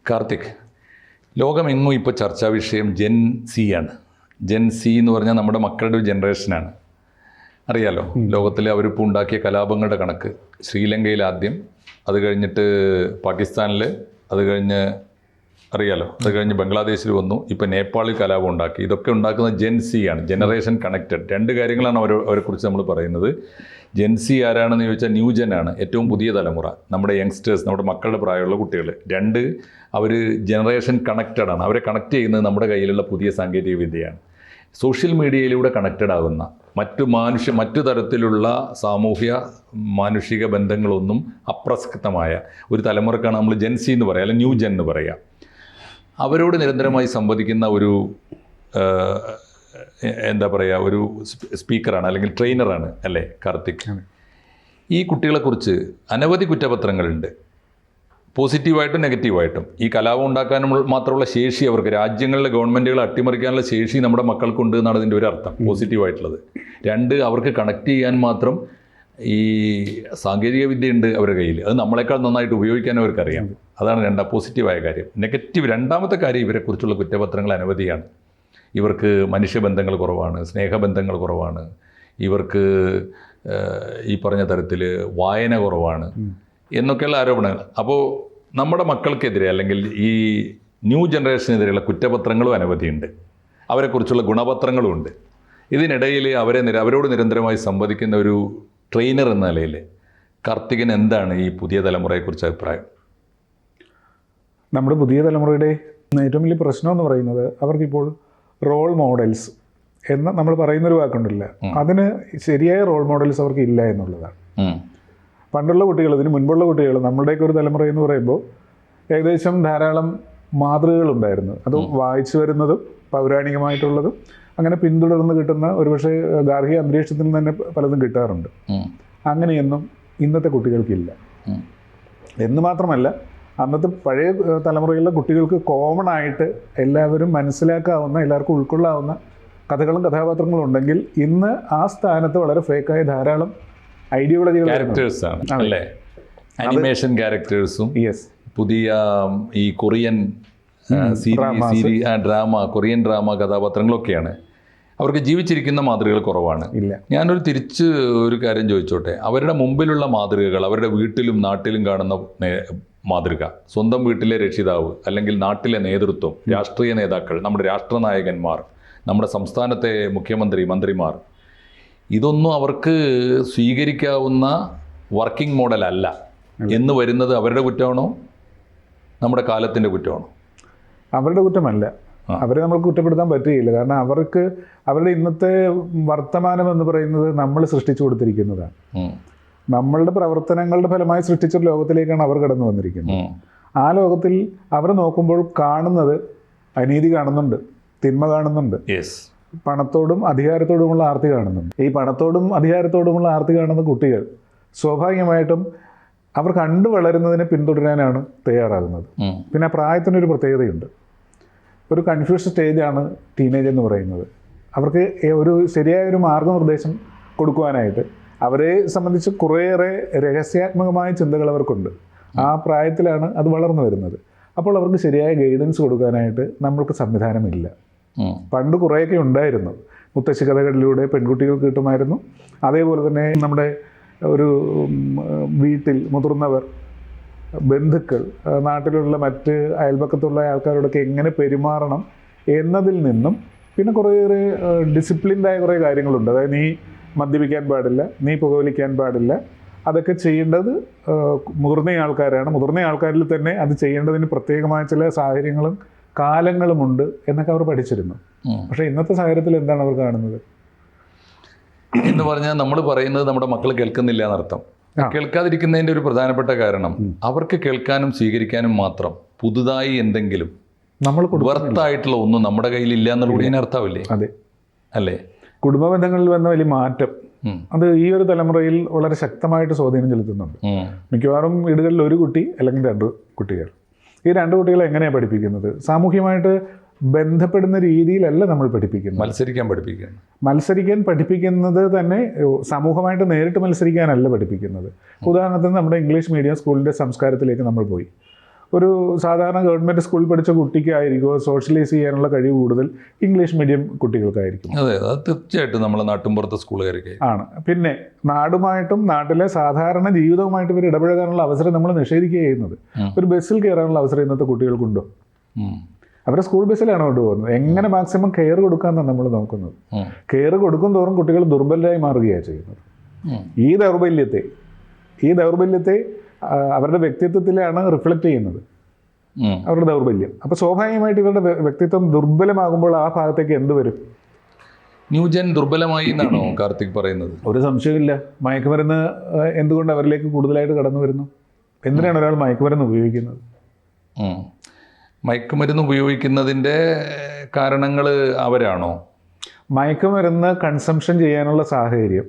കാർത്തിക്, ലോകമെങ്ങും ഇപ്പോൾ ചർച്ചാ വിഷയം ജെൻ സി ആണ്. ജെൻ സി എന്ന് പറഞ്ഞാൽ നമ്മുടെ മക്കളുടെ ഒരു ജനറേഷനാണ്. അറിയാലോ, ലോകത്തിലെ അവരിപ്പോൾ ഉണ്ടാക്കിയ കലാപങ്ങളുടെ കണക്ക്. ശ്രീലങ്കയിൽ ആദ്യം, അത് കഴിഞ്ഞിട്ട് പാകിസ്ഥാനിൽ, അത് കഴിഞ്ഞ് അറിയാലോ, അത് കഴിഞ്ഞ് ബംഗ്ലാദേശിൽ വന്നു, ഇപ്പോൾ നേപ്പാളിൽ കലാപം ഉണ്ടാക്കി. ഇതൊക്കെ ഉണ്ടാക്കുന്നത് ജെൻ സി ആണ്, ജനറേഷൻ കണക്റ്റഡ്. രണ്ട് കാര്യങ്ങളാണ് അവരെക്കുറിച്ച് നമ്മൾ പറയുന്നത്. ജെൻ സി ആരാണെന്ന് ചോദിച്ചാൽ ന്യൂ ജെൻ ആണ്, ഏറ്റവും പുതിയ തലമുറ, നമ്മുടെ യങ്സ്റ്റേഴ്സ്, നമ്മുടെ മക്കളുടെ പ്രായമുള്ള കുട്ടികൾ. രണ്ട്, അവർ ജനറേഷൻ കണക്റ്റഡ് ആണ്. അവരെ കണക്ട് ചെയ്യുന്നത് നമ്മുടെ കയ്യിലുള്ള പുതിയ സാങ്കേതിക വിദ്യയാണ്. സോഷ്യൽ മീഡിയയിലൂടെ കണക്റ്റഡ് ആകുന്ന മറ്റു തരത്തിലുള്ള മാനുഷിക ബന്ധങ്ങളൊന്നും അപ്രസക്തമായ ഒരു തലമുറക്കാണ് നമ്മൾ ജെൻ സി എന്ന് പറയുക, അല്ലെങ്കിൽ ന്യൂ ജെൻ എന്ന് പറയുക. അവരോട് നിരന്തരമായി സംവദിക്കുന്ന ഒരു എന്താ പറയുക, ഒരു സ്പീക്കറാണ് അല്ലെങ്കിൽ ട്രെയിനറാണ് അല്ലേ കാർത്തിക്? ഈ കുട്ടികളെക്കുറിച്ച് അനവധി കുറ്റപത്രങ്ങളുണ്ട്, പോസിറ്റീവായിട്ടും നെഗറ്റീവായിട്ടും. ഈ കലാപം ഉണ്ടാക്കാനും മാത്രമുള്ള ശേഷി അവർക്ക്, രാജ്യങ്ങളിലെ ഗവൺമെൻറ്റുകളെ അട്ടിമറിക്കാനുള്ള ശേഷി നമ്മുടെ മക്കൾക്കുണ്ട് എന്നാണ് ഇതിൻ്റെ ഒരു അർത്ഥം, പോസിറ്റീവായിട്ടുള്ളത്. രണ്ട്, അവർക്ക് കണക്ട് ചെയ്യാൻ മാത്രം ഈ സാങ്കേതിക വിദ്യ ഉണ്ട് അവരുടെ കയ്യിൽ. അത് നമ്മളെക്കാൾ നന്നായിട്ട് ഉപയോഗിക്കാനും അവർക്കറിയാം. അതാണ് പോസിറ്റീവായ കാര്യം. നെഗറ്റീവ്, രണ്ടാമത്തെ കാര്യം, ഇവരെക്കുറിച്ചുള്ള കുറ്റപത്രങ്ങൾ അനവധിയാണ്. ഇവർക്ക് മനുഷ്യബന്ധങ്ങൾ കുറവാണ്, സ്നേഹബന്ധങ്ങൾ കുറവാണ്, ഇവർക്ക് ഈ പറഞ്ഞ തരത്തിൽ വായന കുറവാണ് എന്നൊക്കെയുള്ള ആരോപണങ്ങൾ. അപ്പോൾ നമ്മുടെ മക്കൾക്കെതിരെ അല്ലെങ്കിൽ ഈ ന്യൂ ജനറേഷനെതിരെയുള്ള കുറ്റപത്രങ്ങളും അനവധിയുണ്ട്, അവരെക്കുറിച്ചുള്ള ഗുണപത്രങ്ങളും ഉണ്ട്. ഇതിനിടയിൽ അവരോട് നിരന്തരമായി സംവദിക്കുന്ന ഒരു ട്രെയിനർ എന്ന നിലയിൽ കാർത്തികൻ എന്താണ് ഈ പുതിയ തലമുറയെക്കുറിച്ച് അഭിപ്രായം? നമ്മുടെ പുതിയ തലമുറയുടെ ഏറ്റവും വലിയ പ്രശ്നം എന്ന് പറയുന്നത് അവർക്കിപ്പോൾ റോൾ മോഡൽസ് എന്ന് നമ്മൾ പറയുന്നൊരു വാക്കുണ്ടല്ല, അതിന് ശരിയായ റോൾ മോഡൽസ് അവർക്ക് ഇല്ല എന്നുള്ളതാണ്. പണ്ടുള്ള കുട്ടികൾ, ഇതിന് മുൻപുള്ള കുട്ടികൾ, നമ്മുടെയൊക്കെ ഒരു തലമുറ എന്ന് പറയുമ്പോൾ ഏകദേശം ധാരാളം മാതൃകകളുണ്ടായിരുന്നു. അത് വായിച്ചു വരുന്നതും പൗരാണികമായിട്ടുള്ളതും അങ്ങനെ പിന്തുടർന്ന് കിട്ടുന്ന, ഒരുപക്ഷെ ഗാർഹിക അന്തരീക്ഷത്തിൽ നിന്ന് തന്നെ പലതും കിട്ടാറുണ്ട്. അങ്ങനെയൊന്നും ഇന്നത്തെ കുട്ടികൾക്കില്ല. എന്ന് മാത്രമല്ല, അന്നത്തെ പഴയ തലമുറയിലെ കുട്ടികൾക്ക് കോമൺ ആയിട്ട് എല്ലാവരും മനസ്സിലാക്കാവുന്ന, എല്ലാവർക്കും ഉൾക്കൊള്ളാവുന്ന കഥകളും കഥാപാത്രങ്ങളും ഉണ്ടെങ്കിൽ ഇന്ന് ആ സ്ഥാനത്ത് വളരെ ഫേക്കായ ധാരാളം ഐഡിയോളജികൾ, ആനിമേഷൻ ക്യാരക്ടേഴ്സും, പുതിയ ഈ കൊറിയൻ കൊറിയൻ ഡ്രാമ കഥാപാത്രങ്ങളൊക്കെയാണ്. അവർക്ക് ജീവിച്ചിരിക്കുന്ന മാതൃകകൾ കുറവാണ്. ഞാനൊരു ഒരു കാര്യം ചോദിച്ചോട്ടെ, അവരുടെ മുമ്പിലുള്ള മാതൃകകൾ, അവരുടെ വീട്ടിലും നാട്ടിലും കാണുന്ന മാതൃക, സ്വന്തം വീട്ടിലെ രക്ഷിതാവ് അല്ലെങ്കിൽ നാട്ടിലെ നേതൃത്വം, രാഷ്ട്രീയ നേതാക്കൾ, നമ്മുടെ രാഷ്ട്രനായകന്മാർ, നമ്മുടെ സംസ്ഥാനത്തെ മുഖ്യമന്ത്രി, മന്ത്രിമാർ, ഇതൊന്നും അവർക്ക് സ്വീകരിക്കാവുന്ന വർക്കിംഗ് മോഡൽ അല്ല എന്ന് വരുന്നത് അവരുടെ കുറ്റമാണോ നമ്മുടെ കാലത്തിൻ്റെ കുറ്റമാണോ? അവരുടെ കുറ്റമല്ല. അവരെ നമുക്ക് കുറ്റപ്പെടുത്താൻ പറ്റുകയില്ല. കാരണം അവരുടെ ഇന്നത്തെ വർത്തമാനം എന്ന് പറയുന്നത് നമ്മൾ സൃഷ്ടിച്ചു കൊടുത്തിരിക്കുന്നതാണ്. നമ്മളുടെ പ്രവർത്തനങ്ങളുടെ ഫലമായി സൃഷ്ടിച്ച ലോകത്തിലേക്കാണ് അവർ കടന്നു വന്നിരിക്കുന്നത്. ആ ലോകത്തിൽ അവർ നോക്കുമ്പോൾ കാണുന്നത് അനീതി കാണുന്നുണ്ട്, തിന്മ കാണുന്നുണ്ട്, പണത്തോടും അധികാരത്തോടുമുള്ള ആർത്തി കാണുന്നുണ്ട്. ഈ പണത്തോടും അധികാരത്തോടുമുള്ള ആർത്തി കാണുന്ന കുട്ടികൾ സ്വാഭാവികമായിട്ടും അവർ കണ്ടു വളരുന്നതിനെ പിന്തുടരാനാണ് തയ്യാറാകുന്നത്. പിന്നെ പ്രായത്തിനൊരു പ്രത്യേകതയുണ്ട്. ഒരു കൺഫ്യൂഷൻ സ്റ്റേജാണ് ടീനേജ് എന്ന് പറയുന്നത്. അവർക്ക് ഒരു ശരിയായ ഒരു മാർഗനിർദ്ദേശം കൊടുക്കുവാനായിട്ട് അവരെ സംബന്ധിച്ച് കുറേയേറെ രഹസ്യാത്മകമായ ചിന്തകൾ അവർക്കുണ്ട്. ആ പ്രായത്തിലാണ് അത് വളർന്നു വരുന്നത്. അപ്പോൾ അവർക്ക് ശരിയായ ഗൈഡൻസ് കൊടുക്കാനായിട്ട് നമ്മൾക്ക് സംവിധാനമില്ല. പണ്ട് കുറേയൊക്കെ ഉണ്ടായിരുന്നു. മുത്തശ്ശി കഥകളിലൂടെ പെൺകുട്ടികൾക്ക് കിട്ടുമായിരുന്നു. അതേപോലെ തന്നെ നമ്മുടെ ഒരു വീട്ടിൽ മുതിർന്നവർ, ബന്ധുക്കൾ, നാട്ടിലുള്ള മറ്റ് അയൽപക്കത്തുള്ള ആൾക്കാരോടൊക്കെ എങ്ങനെ പെരുമാറണം എന്നതിൽ നിന്നും പിന്നെ കുറേയേറെ ഡിസിപ്ലിൻഡായ കുറേ കാര്യങ്ങളുണ്ട്. അതായത് നീ മദ്യപിക്കാൻ പാടില്ല, നീ പുകവലിക്കാൻ പാടില്ല, അതൊക്കെ ചെയ്യേണ്ടത് മുതിർന്ന ആൾക്കാരാണ്. മുതിർന്ന ആൾക്കാരിൽ തന്നെ അത് ചെയ്യേണ്ടതിന് പ്രത്യേകമായ ചില സാഹചര്യങ്ങളും കാലങ്ങളുമുണ്ട് എന്നൊക്കെ അവർ പഠിച്ചിരുന്നു. പക്ഷേ ഇന്നത്തെ സാഹചര്യത്തിൽ എന്താണ് അവർ കാണുന്നത് എന്ന് പറഞ്ഞാൽ, നമ്മൾ പറയുന്നത് നമ്മുടെ മക്കൾ കേൾക്കുന്നില്ല എന്നർത്ഥം. കേൾക്കാതിരിക്കുന്നതിൻ്റെ ഒരു പ്രധാനപ്പെട്ട കാരണം അവർക്ക് കേൾക്കാനും സ്വീകരിക്കാനും മാത്രം പുതുതായി എന്തെങ്കിലും വർത്തായിട്ടുള്ള ഒന്നും നമ്മുടെ കയ്യിലില്ല എന്നുള്ളത് ഇതിന് അർത്ഥമില്ലേ? അതെ, അല്ലേ? കുടുംബ ബന്ധങ്ങളിൽ വന്ന വലിയ മാറ്റം അത് ഈ ഒരു തലമുറയിൽ വളരെ ശക്തമായിട്ട് സ്വാധീനം ചെലുത്തുന്നുണ്ട്. മിക്കവാറും വീടുകളിൽ ഒരു കുട്ടി അല്ലെങ്കിൽ 2 കുട്ടികൾ. ഈ 2 കുട്ടികളെ എങ്ങനെയാണ് പഠിപ്പിക്കുന്നത്? സാമൂഹ്യമായിട്ട് ബന്ധപ്പെടുന്ന രീതിയിലല്ല നമ്മൾ പഠിപ്പിക്കുന്നത്. മത്സരിക്കാൻ പഠിപ്പിക്കുന്നത് തന്നെ സമൂഹമായിട്ട് നേരിട്ട് മത്സരിക്കാനല്ല പഠിപ്പിക്കുന്നത്. ഉദാഹരണത്തിന് നമ്മുടെ ഇംഗ്ലീഷ് മീഡിയം സ്കൂളിൻ്റെ സംസ്കാരത്തിലേക്ക് നമ്മൾ പോയി. ഒരു സാധാരണ ഗവൺമെൻറ് സ്കൂളിൽ പഠിച്ച കുട്ടിക്കായിരിക്കുമോ സോഷ്യലൈസ് ചെയ്യാനുള്ള കഴിവ് കൂടുതൽ ഇംഗ്ലീഷ് മീഡിയം കുട്ടികൾക്കായിരിക്കും. അതെ, അത് തീർച്ചയായിട്ടും നമ്മളെ നാട്ടിൻപുറത്തെ സ്കൂളുകാർക്ക് ആണ്. പിന്നെ നാടുമായിട്ടും നാട്ടിലെ സാധാരണ ജീവിതവുമായിട്ട് ഇവർ ഇടപഴകാനുള്ള അവസരം നമ്മൾ നിഷേധിക്കുക ചെയ്യുന്നത്. ഒരു ബസ്സിൽ കയറാനുള്ള അവസരം ഇന്നത്തെ കുട്ടികൾക്കുണ്ടോ? അവരെ സ്കൂൾ ബസ്സിലാണ് കൊണ്ടുപോകുന്നത്. എങ്ങനെ മാക്സിമം കെയർ കൊടുക്കാമെന്നാണ് നമ്മൾ നോക്കുന്നത്. കെയർ കൊടുക്കും തോറും കുട്ടികൾ ദുർബലരായി മാറുകയാണ് ചെയ്യുന്നത്. ഈ ദൗർബല്യത്തെ അവരുടെ വ്യക്തിത്വത്തിലാണ് റിഫ്ലക്റ്റ് ചെയ്യുന്നത്, അവരുടെ ദൗർബല്യം. അപ്പോൾ സ്വാഭാവികമായിട്ട് ഇവരുടെ വ്യക്തിത്വം ദുർബലമാകുമ്പോൾ ആ ഭാഗത്തേക്ക് എന്ത് വരും? ന്യൂജൻ ദുർബലമായി എന്നാണോ കാർത്തിക് പറയുന്നത്? ഒരു സംശയമില്ല. മയക്കുമരുന്ന് എന്തുകൊണ്ട് അവരിലേക്ക് കൂടുതലായിട്ട് കടന്നു വരുന്നു? എന്തിനാണ് ഒരാൾ മയക്കുമരുന്ന് ഉപയോഗിക്കുന്നത്? മയക്കുമരുന്ന് ഉപയോഗിക്കുന്നതിൻ്റെ കാരണങ്ങൾ അവരാണോ? മയക്കുമരുന്ന് കൺസംഷൻ ചെയ്യാനുള്ള സാഹചര്യം,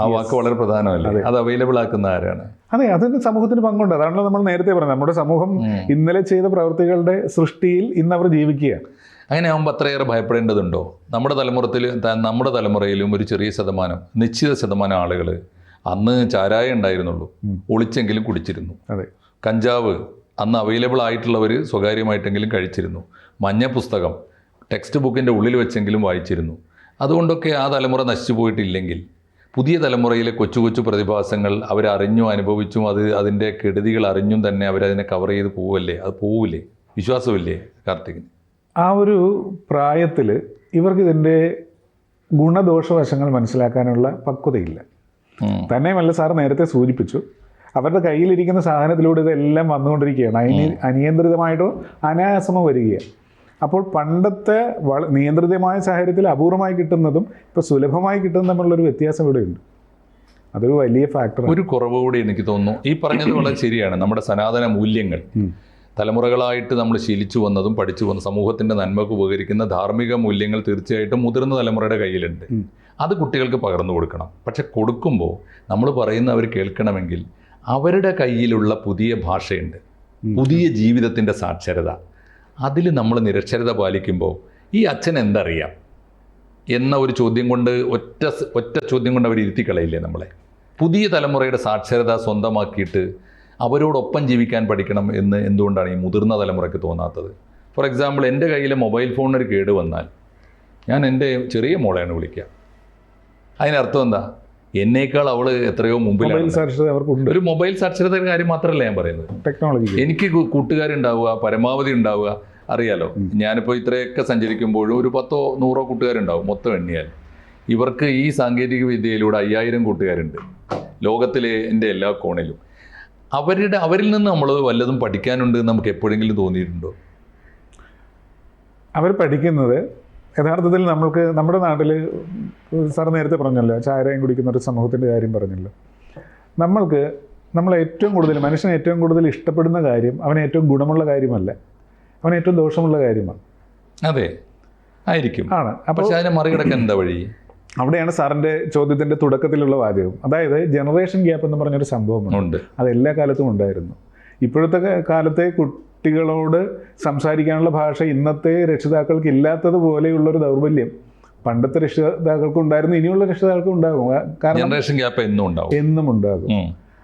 ആ വാക്ക് വളരെ പ്രധാനമല്ലേ? അത് അവൈലബിൾ ആക്കുന്ന ആരാണ്? അതെ, അതിന് സമൂഹത്തിന് പങ്കുണ്ട്. അതാണല്ലോ നമ്മൾ നേരത്തെ പറഞ്ഞത്. നമ്മുടെ സമൂഹം ഇന്നലെ ചെയ്ത പ്രവൃത്തികളുടെ സൃഷ്ടിയിൽ ഇന്ന് അവർ ജീവിക്കുകയാണ്. അങ്ങനെ ആകുമ്പോൾ അത്രയേറെ ഭയപ്പെടേണ്ടതുണ്ടോ? നമ്മുടെ തലമുറയിലും ഒരു ചെറിയ നിശ്ചിത ശതമാനം ആളുകൾ അന്ന് ചാരായം ഉണ്ടായിരുന്നുള്ളൂ, ഒളിച്ചെങ്കിലും കുടിച്ചിരുന്നു. അതെ, കഞ്ചാവ് അന്ന് അവൈലബിൾ ആയിട്ടുള്ളവർ സ്വകാര്യമായിട്ടെങ്കിലും കഴിച്ചിരുന്നു. മഞ്ഞ പുസ്തകം ടെക്സ്റ്റ് ബുക്കിൻ്റെ ഉള്ളിൽ വെച്ചെങ്കിലും വായിച്ചിരുന്നു. അതുകൊണ്ടൊക്കെ ആ തലമുറ നശിച്ചു പോയിട്ടില്ലെങ്കിൽ പുതിയ തലമുറയിലെ കൊച്ചു കൊച്ചു പ്രതിഭാസങ്ങൾ അവരറിഞ്ഞും അനുഭവിച്ചും അതിൻ്റെ കെടുതികൾ അറിഞ്ഞും തന്നെ അവരതിനെ കവർ ചെയ്ത് പോവില്ലേ? വിശ്വാസമില്ലേ കാർത്തികിന്? ആ ഒരു പ്രായത്തിൽ ഇവർക്ക് ഇതിൻ്റെ ഗുണദോഷവശങ്ങൾ മനസ്സിലാക്കാനുള്ള പക്വതയില്ല. തന്നെയുമല്ല, സാർ നേരത്തെ സൂചിപ്പിച്ചു, അവരുടെ കയ്യിലിരിക്കുന്ന സാധനത്തിലൂടെ ഇതെല്ലാം വന്നുകൊണ്ടിരിക്കുകയാണ്. അനിയന്ത്രിതമായിട്ടോ അനായാസമോ വരികയാണ്. അപ്പോൾ പണ്ടത്തെ നിയന്ത്രിതമായ സാഹചര്യത്തിൽ അപൂർവമായി കിട്ടുന്നതും ഇപ്പോൾ സുലഭമായി കിട്ടുന്നതും തമ്മിലുള്ളൊരു വ്യത്യാസം ഇവിടെയുണ്ട്. അതൊരു വലിയ ഫാക്ടർ. ഒരു കുറവ് കൂടി എനിക്ക് തോന്നുന്നു. ഈ പറഞ്ഞത് വളരെ ശരിയാണ്. നമ്മുടെ സനാതന മൂല്യങ്ങൾ തലമുറകളായിട്ട് നമ്മൾ ശീലിച്ചു വന്നതും പഠിച്ചു വന്ന സമൂഹത്തിൻ്റെ നന്മക്ക് ഉപകരിക്കുന്ന ധാർമ്മിക മൂല്യങ്ങൾ തീർച്ചയായിട്ടും മുതിർന്ന തലമുറയുടെ കയ്യിലുണ്ട്. അത് കുട്ടികൾക്ക് പകർന്നു കൊടുക്കണം. പക്ഷെ കൊടുക്കുമ്പോൾ നമ്മൾ പറയുന്ന അവർ കേൾക്കണമെങ്കിൽ അവരുടെ കയ്യിലുള്ള പുതിയ ഭാഷയുണ്ട്, പുതിയ ജീവിതത്തിൻ്റെ സാക്ഷരത. അതിൽ നമ്മൾ നിരക്ഷരത പാലിക്കുമ്പോൾ ഈ അച്ഛൻ എന്തറിയാം എന്ന ഒരു ചോദ്യം കൊണ്ട് ഒറ്റ ചോദ്യം കൊണ്ട് അവർ ഇരുത്തി കളയില്ലേ നമ്മളെ? പുതിയ തലമുറയുടെ സാക്ഷരത സ്വന്തമാക്കിയിട്ട് അവരോടൊപ്പം ജീവിക്കാൻ പഠിക്കണം എന്ന് എന്തുകൊണ്ടാണ് ഈ മുതിർന്ന തലമുറയ്ക്ക് തോന്നാത്തത്? ഫോർ എക്സാമ്പിൾ, എൻ്റെ കയ്യിലെ മൊബൈൽ ഫോണിനൊരു കേട് വന്നാൽ ഞാൻ എൻ്റെ ചെറിയ മോളെയാണ് വിളിക്കുക. അതിനർത്ഥം എന്താ? എന്നേക്കാൾ അവൾ എത്രയോ മുമ്പിലാണ്. ഒരു മൊബൈൽ സാക്ഷരതയുടെ കാര്യം മാത്രമല്ല ഞാൻ പറയുന്നത്. ടെക്നോളജി. എനിക്ക് കൂട്ടുകാരുണ്ടാവുക, പരമാവധി ഉണ്ടാവുക. അറിയാലോ, ഞാനിപ്പോൾ ഇത്രയൊക്കെ സഞ്ചരിക്കുമ്പോഴും ഒരു 10-100 കൂട്ടുകാരുണ്ടാവും മൊത്തം എണ്ണിയാൽ. ഇവർക്ക് ഈ സാങ്കേതിക വിദ്യയിലൂടെ 5000 കൂട്ടുകാരുണ്ട് ലോകത്തിലെ എൻ്റെ എല്ലാ കോണിലും. അവരിൽ നിന്ന് നമ്മൾ വല്ലതും പഠിക്കാനുണ്ട് നമുക്ക് എപ്പോഴെങ്കിലും തോന്നിയിട്ടുണ്ടോ? അവർ പഠിക്കുന്നത് യഥാർത്ഥത്തിൽ നമ്മുടെ നാട്ടിൽ സാർ നേരത്തെ പറഞ്ഞല്ലോ, ചാരായം കുടിക്കുന്ന ഒരു സമൂഹത്തിൻ്റെ കാര്യം പറഞ്ഞല്ലോ. മനുഷ്യനെ ഏറ്റവും കൂടുതൽ ഇഷ്ടപ്പെടുന്ന കാര്യം അവന് ഏറ്റവും ഗുണമുള്ള കാര്യമല്ല, അവന് ഏറ്റവും ദോഷമുള്ള കാര്യമാണ്. അതെ, ആയിരിക്കും. ആണ്. അപ്പോൾ അതിനെ മറികടക്കാൻ എന്താ വഴി? അവിടെയാണ് സാറിൻ്റെ ചോദ്യത്തിൻ്റെ തുടക്കത്തിലുള്ള വാചകം. അതായത് ജനറേഷൻ ഗ്യാപ്പ് എന്ന് പറഞ്ഞൊരു സംഭവമുണ്ട്. അത് എല്ലാ കാലത്തും ഉണ്ടായിരുന്നു. ഇപ്പോഴത്തെ കാലത്തെ കുട്ടികളോട് സംസാരിക്കാനുള്ള ഭാഷ ഇന്നത്തെ രക്ഷിതാക്കൾക്ക് ഇല്ലാത്തതുപോലെയുള്ളൊരു ദൗർബല്യം പണ്ടത്തെ രക്ഷിതാക്കൾക്ക് ഉണ്ടായിരുന്നു, ഇനിയുള്ള രക്ഷിതാക്കൾക്കും ഉണ്ടാകും. കാരണം ജനറേഷൻ ഗ്യാപ്പ് എന്നും ഉണ്ടാകും.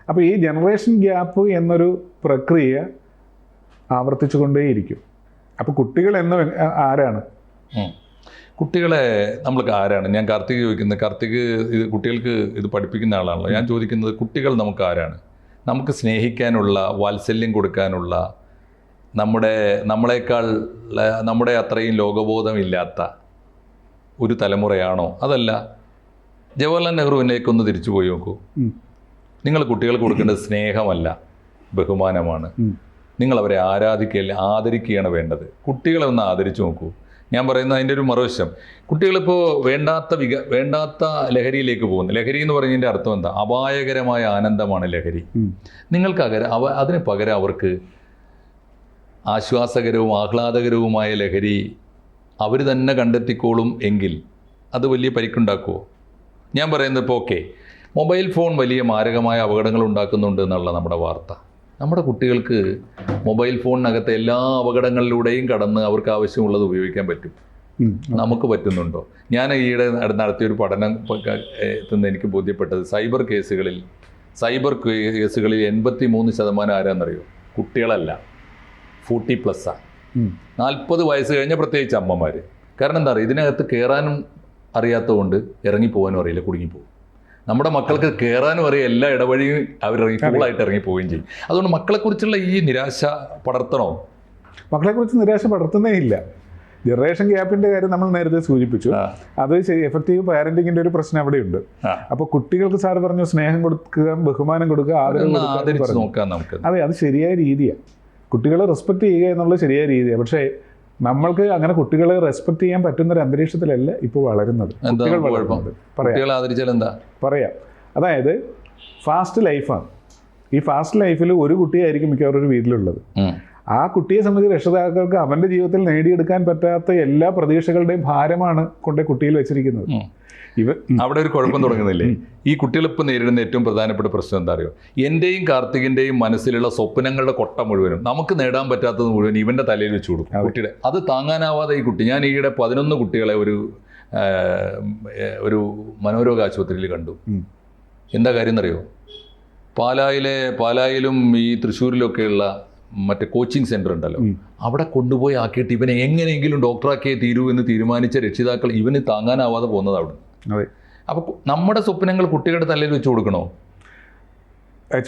അപ്പോൾ ഈ ജനറേഷൻ ഗ്യാപ്പ് എന്നൊരു പ്രക്രിയ ആവർത്തിച്ചു കൊണ്ടേയിരിക്കും. അപ്പോൾ കുട്ടികൾ ആരാണ്? കുട്ടികളെ നമ്മൾക്ക് ആരാണ്? ഞാൻ കാർത്തിക് ചോദിക്കുന്നത്, കാർത്തിക് കുട്ടികൾക്ക് ഇത് പഠിപ്പിക്കുന്ന ആളാണല്ലോ. ഞാൻ ചോദിക്കുന്നത്, കുട്ടികൾ നമുക്ക് ആരാണ്? നമുക്ക് സ്നേഹിക്കാനുള്ള, വാത്സല്യം കൊടുക്കാനുള്ള, നമ്മളെക്കാൾ നമ്മുടെ അത്രയും ലോകബോധമില്ലാത്ത ഒരു തലമുറയാണോ? അതല്ല, ജവഹർലാൽ നെഹ്റുവിനേക്കൊന്ന് തിരിച്ചു പോയി നോക്കൂ. നിങ്ങൾ കുട്ടികൾക്ക് കൊടുക്കേണ്ടത് സ്നേഹമല്ല, ബഹുമാനമാണ്. നിങ്ങളവരെ ആദരിക്കുകയാണ് വേണ്ടത്. കുട്ടികളെ ഒന്ന് ആദരിച്ചു നോക്കൂ. ഞാൻ പറയുന്നത് അതിൻ്റെ ഒരു മറുവശം, കുട്ടികളിപ്പോൾ വേണ്ടാത്ത ലഹരിയിലേക്ക് പോകുന്നു. ലഹരി എന്ന് പറയുന്നതിൻ്റെ അർത്ഥം എന്താ? അപായകരമായ ആനന്ദമാണ് ലഹരി. നിങ്ങൾക്ക് അതിന് പകരം അവർക്ക് ആശ്വാസകരവും ആഹ്ലാദകരവുമായ ലഹരി അവർ തന്നെ കണ്ടെത്തിക്കോളും എങ്കിൽ അത് വലിയ പരിക്കുണ്ടാക്കുമോ? ഞാൻ പറയുന്നത് ഇപ്പോൾ മൊബൈൽ ഫോൺ വലിയ മാരകമായ അപകടങ്ങൾ ഉണ്ടാക്കുന്നുണ്ട് എന്നുള്ള നമ്മുടെ വാർത്ത. നമ്മുടെ കുട്ടികൾക്ക് മൊബൈൽ ഫോണിനകത്തെ എല്ലാ അപകടങ്ങളിലൂടെയും കടന്ന് അവർക്ക് ആവശ്യമുള്ളത് ഉപയോഗിക്കാൻ പറ്റും. നമുക്ക് പറ്റുന്നുണ്ടോ? ഞാൻ ഈയിടെ നടത്തിയൊരു പഠനം എനിക്ക് ബോധ്യപ്പെട്ടത്, സൈബർ കേസുകളിൽ 83% ആരാന്നറിയോ? കുട്ടികളല്ല, 40+. 40 വയസ്സ് കഴിഞ്ഞ പ്രത്യേകിച്ച് അമ്മമാർ. കാരണം എന്താ പറയുക, ഇതിനകത്ത് കയറാനും അറിയാത്തതുകൊണ്ട് ഇറങ്ങിപ്പോകാനും അറിയില്ല, കുടുങ്ങിപ്പോകും. നമ്മുടെ മക്കൾക്ക് കയറാനും അറിയാം, എല്ലാ ഇടവഴിയും അവരിറങ്ങി കൂളായിട്ട് ഇറങ്ങി പോവുകയും ചെയ്യും. അതുകൊണ്ട് മക്കളെക്കുറിച്ചുള്ള ഈ നിരാശ പടർത്തണോ? മക്കളെക്കുറിച്ച് നിരാശ പടർത്തുന്നേ ഇല്ല. ജനറേഷൻ ഗ്യാപ്പിന്റെ കാര്യം നമ്മൾ നേരത്തെ സൂചിപ്പിച്ചു. അത് എഫക്റ്റീവ് പാരന്റിങ്ങിന്റെ ഒരു പ്രശ്നം അവിടെയുണ്ട്. അപ്പോൾ കുട്ടികൾക്ക് സാർ പറഞ്ഞു സ്നേഹം കൊടുക്കുക, ബഹുമാനം കൊടുക്കുക, ആദരവ് നോക്കാം നമുക്ക്. അതെ, അത് ശരിയായ രീതിയാണ്. കുട്ടികളെ റെസ്പെക്ട് ചെയ്യുക എന്നുള്ളത് ശരിയായ രീതിയാണ്. പക്ഷേ നമ്മൾക്ക് അങ്ങനെ കുട്ടികളെ റെസ്പെക്ട് ചെയ്യാൻ പറ്റുന്ന ഒരു അന്തരീക്ഷത്തിലല്ല ഇപ്പോൾ വളരുന്നത്. കുട്ടികൾ വളരുന്നത് പറയാം. അതായത് ഫാസ്റ്റ് ലൈഫാണ്. ഈ ഫാസ്റ്റ് ലൈഫിൽ ഒരു കുട്ടിയായിരിക്കും മിക്കവാറും ഒരു വീട്ടിലുള്ളത്. ആ കുട്ടിയെ സംബന്ധിച്ച് രക്ഷിതാക്കൾക്ക് അവൻ്റെ ജീവിതത്തിൽ നേടിയെടുക്കാൻ പറ്റാത്ത എല്ലാ പ്രതീക്ഷകളുടെയും ഭാരമാണ് കൊണ്ട് കുട്ടിയിൽ വെച്ചിരിക്കുന്നത്. അവിടെ ഒരു കുഴപ്പം തുടങ്ങുന്നില്ലേ? ഈ കുട്ടികളിപ്പോൾ നേരിടുന്ന ഏറ്റവും പ്രധാനപ്പെട്ട പ്രശ്നം എന്താ അറിയോ? എൻ്റെയും കാർത്തികിൻ്റെയും മനസ്സിലുള്ള സ്വപ്നങ്ങളുടെ കൊട്ട മുഴുവനും നമുക്ക് നേടാൻ പറ്റാത്തത് മുഴുവൻ ഇവൻ്റെ തലയിൽ വെച്ച് കൊടുക്കും കുട്ടിയുടെ. അത് താങ്ങാനാവാതെ ഈ കുട്ടി, ഞാൻ ഈയിടെ 11 കുട്ടികളെ ഒരു മനോരോഗ ആശുപത്രിയിൽ കണ്ടു. എന്താ കാര്യം എന്നറിയോ? പാലായിലും ഈ തൃശ്ശൂരിലൊക്കെയുള്ള മറ്റേ കോച്ചിങ് സെൻ്റർ ഉണ്ടല്ലോ, അവിടെ കൊണ്ടുപോയി ആക്കിയിട്ട് ഇവനെ എങ്ങനെയെങ്കിലും ഡോക്ടറാക്കിയേ തീരൂ എന്ന് തീരുമാനിച്ച രക്ഷിതാക്കൾ ഇവന് താങ്ങാനാവാതെ പോകുന്നത് അവിടെ. അപ്പോൾ നമ്മുടെ സ്വപ്നങ്ങൾ കുട്ടികളുടെ തലയിൽ വെച്ച് കൊടുക്കണോ?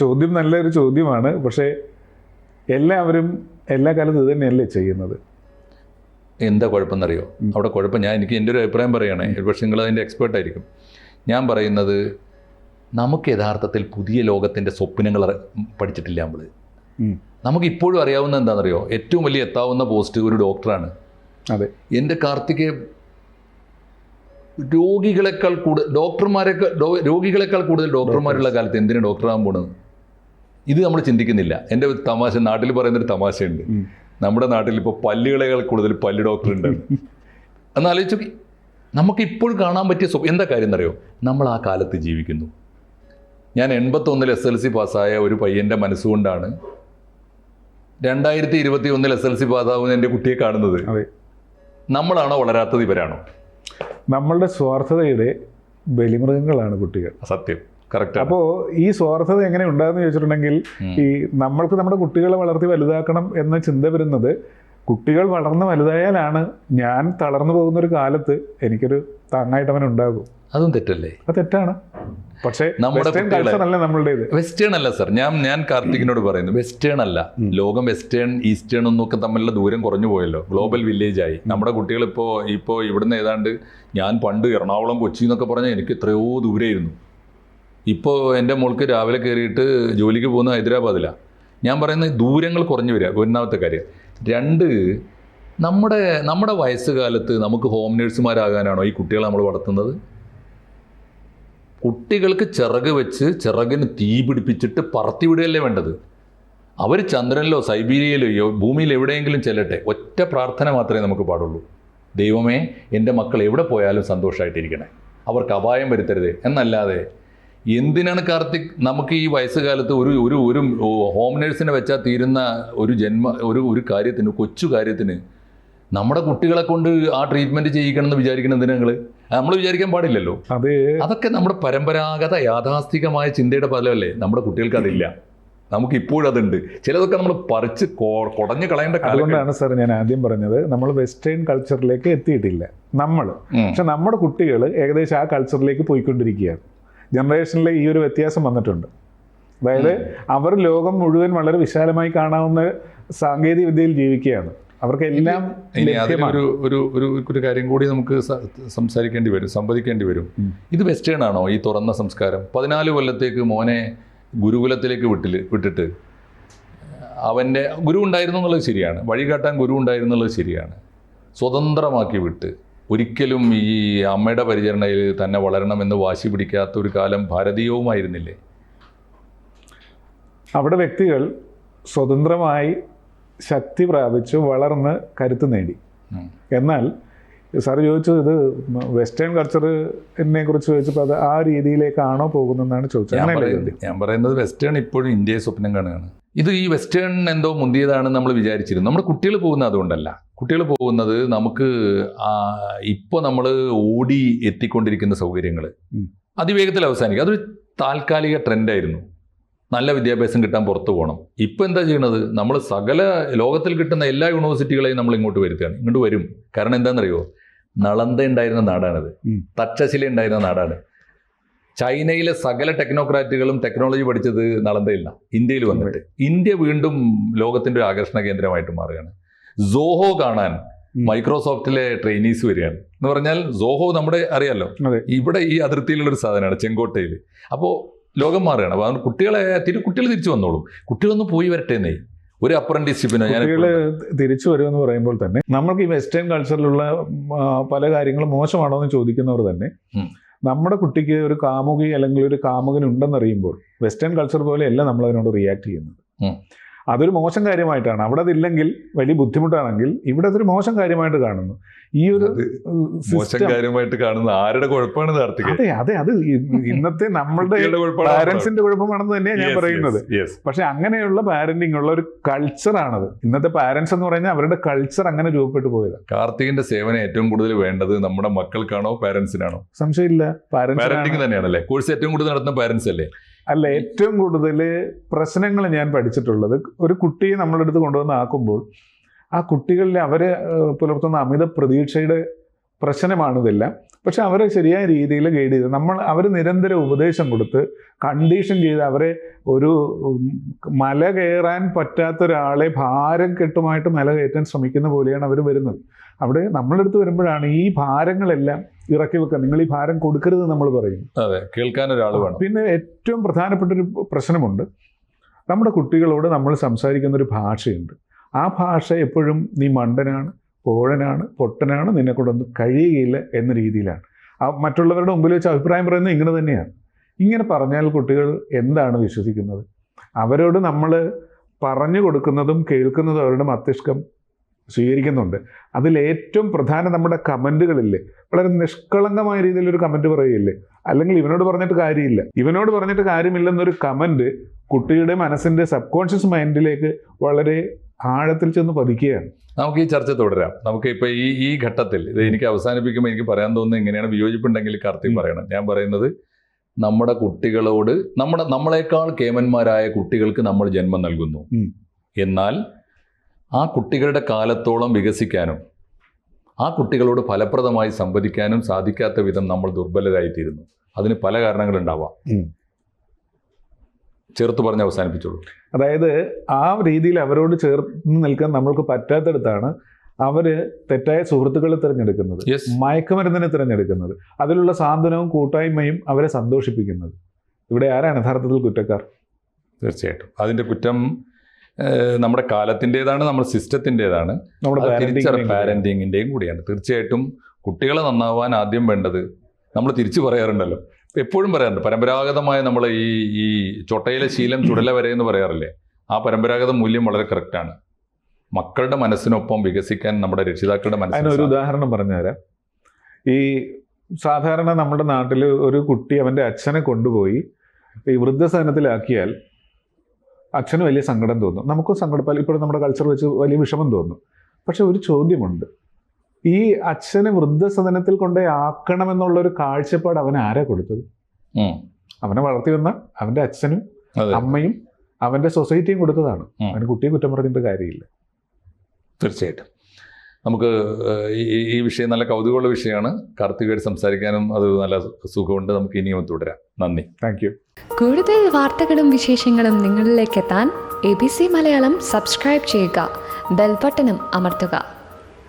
ചോദ്യം നല്ലൊരു ചോദ്യമാണ്. പക്ഷേ എല്ലാവരും എല്ലാ കാലത്തും ഇത് തന്നെയല്ലേ ചെയ്യുന്നത്. എന്താ കുഴപ്പമെന്നറിയോ? അവിടെ കുഴപ്പം എനിക്ക് എൻ്റെ ഒരു അഭിപ്രായം പറയുകയാണെ, പക്ഷേ നിങ്ങൾ അതിൻ്റെ എക്സ്പേർട്ടായിരിക്കും. ഞാൻ പറയുന്നത്, നമുക്ക് യഥാർത്ഥത്തിൽ പുതിയ ലോകത്തിൻ്റെ സ്വപ്നങ്ങൾ പഠിച്ചിട്ടില്ല നമ്മൾ. നമുക്ക് ഇപ്പോഴും അറിയാവുന്ന എന്താണെന്നറിയോ? ഏറ്റവും വലിയ എത്താവുന്ന പോസ്റ്റ് ഒരു ഡോക്ടറാണ്. അതെ, എൻ്റെ കാർത്തികെ രോഗികളെക്കാൾ കൂടുതൽ ഡോക്ടർമാരുള്ള കാലത്ത് എന്തിനാണ് ഡോക്ടറാകാൻ പോണത്? ഇത് നമ്മൾ ചിന്തിക്കുന്നില്ല. എൻ്റെ തമാശ, നാട്ടിൽ പറയുന്നൊരു തമാശയുണ്ട്. നമ്മുടെ നാട്ടിൽ ഇപ്പോൾ പല്ലുകളെക്കാൾ കൂടുതൽ പല്ല് ഡോക്ടർ ഉണ്ട്. എന്നാലോചിച്ചു, നമുക്കിപ്പോൾ കാണാൻ പറ്റിയ എന്താ കാര്യം എന്നറിയോ? നമ്മൾ ആ കാലത്ത് ജീവിക്കുന്നു. ഞാൻ 81 SLC പാസ്സായ ഒരു പയ്യൻ്റെ മനസ്സുകൊണ്ടാണ് 2021 SLC പാസ്സാവുന്ന എൻ്റെ കുട്ടിയെ കാണുന്നത്. നമ്മളാണോ വളരാത്തത്, ഇവരാണോ? നമ്മളുടെ സ്വാർത്ഥതയുടെ ബലിമൃഗങ്ങളാണ് കുട്ടികൾ. സത്യം, കറക്റ്റ്. അപ്പോൾ ഈ സ്വാർത്ഥത എങ്ങനെ ഉണ്ടാകുന്ന ചോദിച്ചിട്ടുണ്ടെങ്കിൽ, ഈ നമ്മൾക്ക് നമ്മുടെ കുട്ടികളെ വളർത്തി വലുതാക്കണം എന്ന ചിന്ത വരുന്നത് കുട്ടികൾ വളർന്ന് വലുതായാലാണ് ഞാൻ തളർന്നു പോകുന്നൊരു കാലത്ത് എനിക്കൊരു താങ്ങായിട്ട് അവൻ ഉണ്ടാകും. അതും തെറ്റല്ലേ? അത് തെറ്റാണ്. പക്ഷേ നമ്മുടെ നമ്മളുടേത് വെസ്റ്റേൺ അല്ല സർ. ഞാൻ കാർത്തികിനോട് പറയുന്നു, വെസ്റ്റേൺ അല്ല. ലോകം വെസ്റ്റേൺ ഈസ്റ്റേൺ എന്നൊക്കെ തമ്മിലുള്ള ദൂരം കുറഞ്ഞു പോയല്ലോ, ഗ്ലോബൽ വില്ലേജ് ആയി. നമ്മുടെ കുട്ടികൾ ഇപ്പോൾ ഇവിടുന്ന് ഏതാണ്ട്, ഞാൻ പണ്ട് എറണാകുളം കൊച്ചി എന്നൊക്കെ പറഞ്ഞാൽ എനിക്ക് എത്രയോ ദൂരെയായിരുന്നു. ഇപ്പോൾ എൻ്റെ മോൾക്ക് രാവിലെ കയറിയിട്ട് ജോലിക്ക് പോകുന്ന ഹൈദരാബാദിലാണ്. ഞാൻ പറയുന്നത് ദൂരങ്ങൾ കുറഞ്ഞു വരിക, ഒന്നാമത്തെ കാര്യം. 2, നമ്മുടെ വയസ്സുകാലത്ത് നമുക്ക് ഹോം നേഴ്സുമാരാകാനാണോ ഈ കുട്ടികളെ നമ്മൾ വളർത്തുന്നത്? കുട്ടികൾക്ക് ചിറക് വെച്ച് ചിറകിന് തീ പിടിപ്പിച്ചിട്ട് പറത്തിവിടുകയല്ലേ വേണ്ടത്. അവർ ചന്ദ്രനിലോ സൈബീരിയയിലോ ഭൂമിയിൽ എവിടെയെങ്കിലും ചെല്ലട്ടെ. ഒറ്റ പ്രാർത്ഥന മാത്രമേ നമുക്ക് പാടുള്ളൂ: ദൈവമേ, എൻ്റെ മക്കൾ എവിടെ പോയാലും സന്തോഷമായിട്ടിരിക്കണേ, അവർക്ക് അപായം വരുത്തരുതേ. എന്നല്ലാതെ എന്തിനാണ് കാർത്തിക് നമുക്ക് ഈ വയസ്സുകാലത്ത് ഒരു ഹോം നേഴ്സിനെ വെച്ചാൽ തീരുന്ന ഒരു കാര്യത്തിന്, കൊച്ചു കാര്യത്തിന് നമ്മുടെ കുട്ടികളെ കൊണ്ട് ആ ട്രീറ്റ്മെൻറ്റ് ചെയ്യിക്കണമെന്ന് വിചാരിക്കണം. എന്തിനാ നമ്മൾ വിചാരിക്കാൻ പാടില്ലല്ലോ. അതൊക്കെ നമ്മുടെ പരമ്പരാഗത യാഥാസ്ഥികമായ ചിന്തയുടെ ഫലമല്ലേ. നമ്മുടെ കുട്ടികൾക്ക് അതില്ല, നമുക്ക് ഇപ്പോഴും അതുണ്ട്. ചിലതൊക്കെ നമ്മൾ പറിച്ച് കുടഞ്ഞു കളയേണ്ട കാലം. അതുകൊണ്ടാണ് സാർ ഞാൻ ആദ്യം പറഞ്ഞത്, നമ്മൾ വെസ്റ്റേൺ കൾച്ചറിലേക്ക് എത്തിയിട്ടില്ല പക്ഷെ നമ്മുടെ കുട്ടികൾ ഏകദേശം ആ കൾച്ചറിലേക്ക് പോയിക്കൊണ്ടിരിക്കുകയാണ്. ജനറേഷനിലെ ഈ ഒരു വ്യത്യാസം വന്നിട്ടുണ്ട്. അതായത് അവർ ലോകം മുഴുവൻ വളരെ വിശാലമായി കാണാവുന്ന സാങ്കേതിക വിദ്യയിൽ ജീവിക്കുകയാണ്. അവർക്ക് എല്ലാം. ഒരു കാര്യം കൂടി നമുക്ക് സംവദിക്കേണ്ടി വരും. ഇത് വെസ്റ്റേൺ ആണോ ഈ തുറന്ന സംസ്കാരം? 14 കൊല്ലത്തേക്ക് മോനെ ഗുരുകുലത്തിലേക്ക് വിട്ടിട്ട് അവൻ്റെ ഗുരു ഉണ്ടായിരുന്നു എന്നുള്ളത് ശരിയാണ്, വഴികാട്ടാൻ ഗുരു ഉണ്ടായിരുന്നു എന്നുള്ളത് ശരിയാണ്. സ്വതന്ത്രമാക്കി വിട്ട് ഒരിക്കലും ഈ അമ്മയുടെ പരിചരണയിൽ തന്നെ വളരണമെന്ന് വാശി പിടിക്കാത്ത ഒരു കാലം ഭാരതീയവുമായിരുന്നില്ലേ? അവിടെ വ്യക്തികൾ സ്വതന്ത്രമായി ശക്തി പ്രാപിച്ചു വളർന്ന് കരുത്ത് നേടി. എന്നാൽ സാർ ചോദിച്ചത് ഇത് വെസ്റ്റേൺ കൾച്ചറിനെ കുറിച്ച് ചോദിച്ചപ്പോൾ അത് ആ രീതിയിലേക്കാണോ പോകുന്നതെന്നാണ് ചോദിച്ചത്. ഞാൻ പറയുന്നത് വെസ്റ്റേൺ ഇപ്പോഴും ഇന്ത്യയെ സ്വപ്നം കാണുകയാണ്. ഇത് ഈ വെസ്റ്റേൺ എന്തോ മുന്തിയതാണെന്ന് നമ്മൾ വിചാരിച്ചിരുന്നു. നമ്മുടെ കുട്ടികൾ പോകുന്നത് അതുകൊണ്ടല്ല. കുട്ടികൾ പോകുന്നത് നമുക്ക് ഇപ്പോൾ നമ്മൾ ഓടി എത്തിക്കൊണ്ടിരിക്കുന്ന സൗകര്യങ്ങൾ അതിവേഗത്തിൽ അവസാനിക്കും. അതൊരു താൽക്കാലിക ട്രെൻഡായിരുന്നു. നല്ല വിദ്യാഭ്യാസം കിട്ടാൻ പുറത്തു പോകണം. ഇപ്പം എന്താ ചെയ്യണത്? നമ്മൾ സകല ലോകത്തിൽ കിട്ടുന്ന എല്ലാ യൂണിവേഴ്സിറ്റികളെയും നമ്മൾ ഇങ്ങോട്ട് വരുത്തുകയാണ്. ഇങ്ങോട്ട് വരും. കാരണം എന്താണെന്നറിയോ? നളന്ദ ഉണ്ടായിരുന്ന നാടാണത്, തക്ഷശില ഉണ്ടായിരുന്ന നാടാണ്. ചൈനയിലെ സകല ടെക്നോക്രാറ്റുകളും ടെക്നോളജി പഠിച്ചത് നളന്ദയില്ല, ഇന്ത്യയിൽ വന്നിട്ട്. ഇന്ത്യ വീണ്ടും ലോകത്തിൻ്റെ ഒരു ആകർഷണ കേന്ദ്രമായിട്ട് മാറുകയാണ്. സോഹോ കാണാൻ മൈക്രോസോഫ്റ്റിലെ ട്രെയിനീസ് വരികയാണ്. എന്ന് പറഞ്ഞാൽ സോഹോ നമ്മുടെ അറിയാലോ, ഇവിടെ ഈ അതിർത്തിയിലുള്ളൊരു സാധനമാണ്, ചെങ്കോട്ടയിൽ. അപ്പോൾ ലോകം മാറുകയാണ്. അപ്പോൾ അതുകൊണ്ട് കുട്ടികൾ തിരിച്ചു വന്നോളും. കുട്ടികളൊന്ന് പോയി വരട്ടെ. ഒരു അപ്രന്റീസ്ഷിപ്പിനോ കുട്ടികൾ തിരിച്ചു വരുമെന്ന് പറയുമ്പോൾ തന്നെ നമ്മൾക്ക് ഈ വെസ്റ്റേൺ കൾച്ചറിലുള്ള പല കാര്യങ്ങളും മോശമാണോ എന്ന് ചോദിക്കുന്നവർ തന്നെ നമ്മുടെ കുട്ടിക്ക് ഒരു കാമുകി അല്ലെങ്കിൽ ഒരു കാമുകൻ ഉണ്ടെന്നറിയുമ്പോൾ വെസ്റ്റേൺ കൾച്ചർ പോലെയല്ല നമ്മൾ അതിനോട് റിയാക്ട് ചെയ്യുന്നത്. അതൊരു മോശം കാര്യമായിട്ടാണ്. അവിടെ അതില്ലെങ്കിൽ വലിയ ബുദ്ധിമുട്ടാണെങ്കിൽ ഇവിടെ അതൊരു മോശം കാര്യമായിട്ട് കാണുന്നു. ഈ ഒരു മോശം കാര്യമായിട്ട് കാണുന്ന ആരുടെ കുഴപ്പമാണ്? അതെ അത് ഇന്നത്തെ നമ്മളുടെ പാരന്റ്സിന്റെ കുഴപ്പമാണെന്ന് തന്നെയാണ് ഞാൻ പറയുന്നത്. പക്ഷെ അങ്ങനെയുള്ള പാരന്റിങ് ഉള്ള ഒരു കൾച്ചറാണത്. ഇന്നത്തെ പാരന്റ്സ് എന്ന് പറഞ്ഞാൽ അവരുടെ കൾച്ചർ അങ്ങനെ രൂപപ്പെട്ടു പോയത്. കാർത്തികിന്റെ സേവനം ഏറ്റവും കൂടുതൽ വേണ്ടത് നമ്മുടെ മക്കൾക്കാണോ പാരന്റ്സിനാണോ? സംശയമില്ല, പാരന്റിങ് തന്നെയാണല്ലേ. കോഴ്സ് ഏറ്റവും കൂടുതൽ നടത്തുന്ന പാരന്റ്സ് അല്ലേ? അല്ല, ഏറ്റവും കൂടുതൽ പ്രശ്നങ്ങൾ ഞാൻ പഠിച്ചിട്ടുള്ളത് ഒരു കുട്ടിയെ നമ്മളെടുത്ത് കൊണ്ടുവന്ന് ആക്കുമ്പോൾ ആ കുട്ടികളിൽ അവരെ പുലർത്തുന്ന അമിത പ്രതീക്ഷയുടെ പ്രശ്നമാണിതെല്ലാം. പക്ഷെ അവരെ ശരിയായ രീതിയിൽ ഗൈഡ് ചെയ്ത് അവർ നിരന്തരം ഉപദേശം കൊടുത്ത് കണ്ടീഷൻ ചെയ്ത് അവരെ ഒരു മല കയറാൻ പറ്റാത്ത ഒരാളെ ഭാരം കെട്ടുമായിട്ട് മല കയറ്റാൻ ശ്രമിക്കുന്ന പോലെയാണ് അവർ വരുന്നത്. അവിടെ നമ്മളെടുത്ത് വരുമ്പോഴാണ് ഈ ഭാരങ്ങളെല്ലാം ഇറക്കി വെക്കുക. നിങ്ങൾ ഈ ഭാരം കൊടുക്കരുത് നമ്മൾ പറയും. അതെ, കേൾക്കാൻ ഒരാൾ വേണം. പിന്നെ ഏറ്റവും പ്രധാനപ്പെട്ടൊരു പ്രശ്നമുണ്ട്. നമ്മുടെ കുട്ടികളോട് നമ്മൾ സംസാരിക്കുന്ന ഒരു ഭാഷയുണ്ട്. ആ ഭാഷ എപ്പോഴും നീ മണ്ടനാണ്, പോഴനാണ്, പൊട്ടനാണ്, നിന്നെ കൊണ്ടൊന്നും കഴിയുകയില്ല എന്ന രീതിയിലാണ്. മറ്റുള്ളവരുടെ മുമ്പിൽ വെച്ച് അഭിപ്രായം പറയുന്നത് ഇങ്ങനെ തന്നെയാണ്. ഇങ്ങനെ പറഞ്ഞാൽ കുട്ടികൾ എന്താണ് വിശ്വസിക്കുന്നത്? അവരോട് നമ്മൾ പറഞ്ഞു കൊടുക്കുന്നതും കേൾക്കുന്നതും അവരുടെ മസ്തിഷ്കം സ്വീകരിക്കുന്നുണ്ട്. അതിലേറ്റവും പ്രധാനം നമ്മുടെ കമൻറ്റുകളില്ലേ, വളരെ നിഷ്കളങ്കമായ രീതിയിലൊരു കമൻറ്റ് പറയുകയില്ലേ, അല്ലെങ്കിൽ ഇവനോട് പറഞ്ഞിട്ട് കാര്യമില്ലെന്നൊരു കമൻറ്റ് കുട്ടിയുടെ മനസ്സിൻ്റെ സബ് മൈൻഡിലേക്ക് വളരെ ആഴത്തിൽ ചെന്ന് പതിക്കുകയാണ്. നമുക്ക് ഈ ചർച്ച തുടരാം. നമുക്ക് ഇപ്പോൾ ഈ ഘട്ടത്തിൽ ഇത് എനിക്ക് അവസാനിപ്പിക്കുമ്പോൾ എനിക്ക് പറയാൻ തോന്നുന്നത് ഇങ്ങനെയാണ്. വിയോജിപ്പുണ്ടെങ്കിൽ കാർത്തിക് പറയണം. ഞാൻ പറയുന്നത്, നമ്മുടെ കുട്ടികളോട് നമ്മളെക്കാൾ കേമന്മാരായ കുട്ടികൾക്ക് നമ്മൾ ജന്മം നൽകുന്നു. എന്നാൽ ആ കുട്ടികളുടെ കാലത്തോളം വികസിക്കാനും ആ കുട്ടികളോട് ഫലപ്രദമായി സംവദിക്കാനും സാധിക്കാത്ത വിധം നമ്മൾ ദുർബലരായിത്തീരുന്നു. അതിന് പല കാരണങ്ങളുണ്ടാവാം. ചേർത്ത് പറഞ്ഞ് അവസാനിപ്പിച്ചോളൂ. അതായത് ആ രീതിയിൽ അവരോട് ചേർന്ന് നിൽക്കാൻ നമ്മൾക്ക് പറ്റാത്തടത്താണ് അവർ തെറ്റായ സുഹൃത്തുക്കളെ തിരഞ്ഞെടുക്കുന്നത്, മയക്കുമരുന്നിനെ തിരഞ്ഞെടുക്കുന്നത്, അതിലുള്ള സാന്ത്വനവും കൂട്ടായ്മയും അവരെ സന്തോഷിപ്പിക്കുന്നത്. ഇവിടെ ആരാണ് യഥാർത്ഥത്തിൽ കുറ്റക്കാർ? തീർച്ചയായിട്ടും അതിൻ്റെ കുറ്റം നമ്മുടെ കാലത്തിൻ്റെതാണ്, നമ്മുടെ സിസ്റ്റത്തിൻ്റെതാണ്, നമ്മുടെ പാരൻറ്റിങ്ങിൻ്റെയും കൂടിയാണ്. തീർച്ചയായിട്ടും കുട്ടികളെ നന്നാവാൻ ആദ്യം വേണ്ടത്, നമ്മൾ തിരിച്ചു പറയാറുണ്ടല്ലോ, എപ്പോഴും പറയാറുണ്ട്, പരമ്പരാഗതമായ നമ്മൾ ഈ ചൊട്ടയിലെ ശീലം ചുടല വരെ എന്ന് പറയാറില്ലേ, ആ പരമ്പരാഗത മൂല്യം വളരെ കറക്റ്റാണ്. മക്കളുടെ മനസ്സിനൊപ്പം വികസിക്കാൻ നമ്മുടെ രക്ഷിതാക്കളുടെ മനസ്സിന്. അതിനൊരു ഉദാഹരണം പറഞ്ഞുതരാം. ഈ സാധാരണ നമ്മുടെ നാട്ടിൽ ഒരു കുട്ടി അവൻ്റെ അച്ഛനെ കൊണ്ടുപോയി ഈ വൃദ്ധസദനത്തിലാക്കിയാൽ അച്ഛന് വലിയ സങ്കടം തോന്നും, നമുക്കും സങ്കടം, ഇപ്പോഴും നമ്മുടെ കൾച്ചർ വെച്ച് വലിയ വിഷമം തോന്നും. പക്ഷെ ഒരു ചോദ്യമുണ്ട്, ഈ അച്ഛനെ വൃദ്ധസദനത്തിൽ കൊണ്ടേ ആക്കണമെന്നുള്ളൊരു കാഴ്ചപ്പാട് അവന് ആരാ കൊടുത്തത്? അവനെ വളർത്തി വന്ന അവൻ്റെ അച്ഛനും അമ്മയും അവൻ്റെ സൊസൈറ്റിയും കൊടുത്തതാണ്. അവന് കുട്ടിയെ കുറ്റം പറഞ്ഞിട്ട് കാര്യമില്ല. തീർച്ചയായിട്ടും നമുക്ക് ഈ വിഷയം നല്ല കൗതുകമുള്ള വിഷയമാണ്. കാർത്തികമായിട്ട് സംസാരിക്കാനും അത് നല്ല സുഖമുണ്ട്. നമുക്ക് ഇനിയും തുടരാം. നന്ദി. Thank you. കൂടുതൽ വാർത്തകളും വിശേഷങ്ങളും നിങ്ങളിലേക്ക് എത്താൻ ABC മലയാളം സബ്സ്ക്രൈബ് ചെയ്യുക, ബെൽ ബട്ടണും അമർത്തുക.